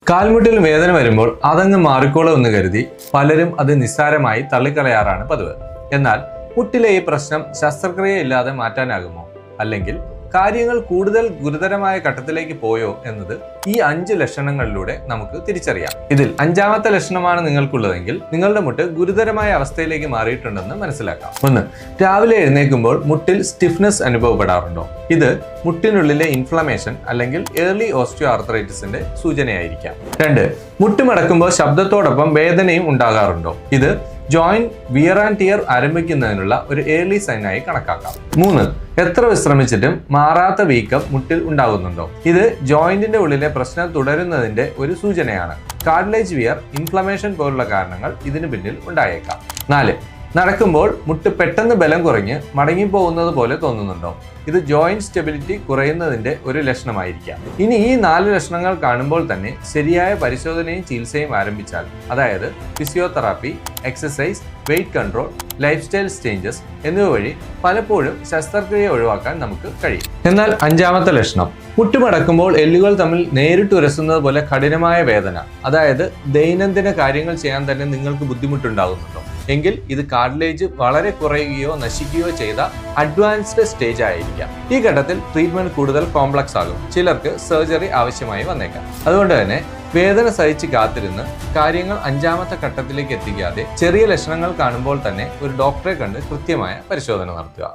കാൽമുട്ടിൽ വേദന വരുമ്പോൾ അതങ്ങ് മാറിക്കോളും എന്ന് കരുതി പലരും അത് നിസ്സാരമായി തള്ളിക്കളയാറാണ് പതിവ്. എന്നാൽ മുട്ടിലെ ഈ പ്രശ്നം ശസ്ത്രക്രിയയില്ലാതെ മാറ്റാനാകുമോ? അല്ലെങ്കിൽ കാര്യങ്ങൾ കൂടുതൽ ഗുരുതരമായ ഘട്ടത്തിലേക്ക് പോയോ എന്നത് ഈ 5 ലക്ഷണങ്ങളിലൂടെ നമുക്ക് തിരിച്ചറിയാം. ഇതിൽ 5ാമത്തെ ലക്ഷണമാണ് നിങ്ങൾക്കുള്ളതെങ്കിൽ നിങ്ങളുടെ മുട്ട് ഗുരുതരമായ അവസ്ഥയിലേക്ക് മാറിയിട്ടുണ്ടെന്ന് മനസ്സിലാക്കാം. 1. രാവിലെ എഴുന്നേൽക്കുമ്പോൾ മുട്ടിൽ സ്റ്റിഫ്നെസ് അനുഭവപ്പെടാറുണ്ടോ? ഇത് മുട്ടിനുള്ളിലെ ഇൻഫ്ലമേഷൻ അല്ലെങ്കിൽ ഏർലി ഓസ്റ്റിയോ ആർത്രൈറ്റിസിന്റെ സൂചനയായിരിക്കാം. 2. മുട്ടുമടക്കുമ്പോൾ ശബ്ദത്തോടൊപ്പം വേദനയും ഉണ്ടാകാറുണ്ടോ? ഇത് ജോയിന്റ് വിയർ ആൻഡ് ടിയർ ആരംഭിക്കുന്നതിനുള്ള ഒരു ഏർലി സൈനായി കണക്കാക്കാം. 3. എത്ര വിശ്രമിച്ചിട്ടും മാറാത്ത വീക്കം മുട്ടിൽ ഉണ്ടാകുന്നുണ്ടോ? ഇത് ജോയിന്റിന്റെ ഉള്ളിലെ പ്രശ്നം തുടരുന്നതിന്റെ ഒരു സൂചനയാണ്. കാർട്ടിലേജ് വിയർ, ഇൻഫ്ലമേഷൻ പോലുള്ള കാരണങ്ങൾ ഇതിന് പിന്നിൽ ഉണ്ടായേക്കാം. 4. നടക്കുമ്പോൾ മുട്ട് പെട്ടെന്ന് ബലം കുറഞ്ഞ് മടങ്ങിപ്പോകുന്നത് പോലെ തോന്നുന്നുണ്ടോ? ഇത് ജോയിന്റ് സ്റ്റെബിലിറ്റി കുറയുന്നതിന്റെ ഒരു ലക്ഷണമായിരിക്കാം. ഇനി ഈ 4 ലക്ഷണങ്ങൾ കാണുമ്പോൾ തന്നെ ശരിയായ പരിശോധനയും ചികിത്സയും ആരംഭിച്ചാൽ, അതായത് physiotherapy, exercise, wait control, life style changes എന്നിവ വഴി പലപ്പോഴും ശസ്ത്രക്രിയ ഒഴിവാക്കാൻ നമുക്ക് കഴിയും. എന്നാൽ 5ാമത്തെ ലക്ഷണം, മുട്ടുമടക്കുമ്പോൾ എല്ലുകൾ തമ്മിൽ നേരിട്ട് ഉരസുന്നത് പോലെ കഠിനമായ വേദന, അതായത് ദൈനംദിന കാര്യങ്ങൾ ചെയ്യാൻ തന്നെ നിങ്ങൾക്ക് ബുദ്ധിമുട്ടുണ്ടാകുന്നുണ്ടോ? എങ്കിൽ ഇത് കാർട്ടിലേജ് വളരെ കുറയുകയോ നശിക്കുകയോ ചെയ്ത അഡ്വാൻസ്ഡ് സ്റ്റേജ് ആയിരിക്കാം. ഈ ഘട്ടത്തിൽ ട്രീറ്റ്മെന്റ് കൂടുതൽ കോംപ്ലക്സ് ആകും. ചിലർക്ക് സർജറി ആവശ്യമായി വന്നേക്കാം. അതുകൊണ്ട് തന്നെ വേദന സഹിച്ച് കാത്തിരുന്ന് കാര്യങ്ങൾ 5ാമത്തെ ഘട്ടത്തിലേക്ക് എത്തിക്കാതെ ചെറിയ ലക്ഷണങ്ങൾ കാണുമ്പോൾ തന്നെ ഒരു ഡോക്ടറെ കണ്ട് കൃത്യമായ പരിശോധന നടത്തുക.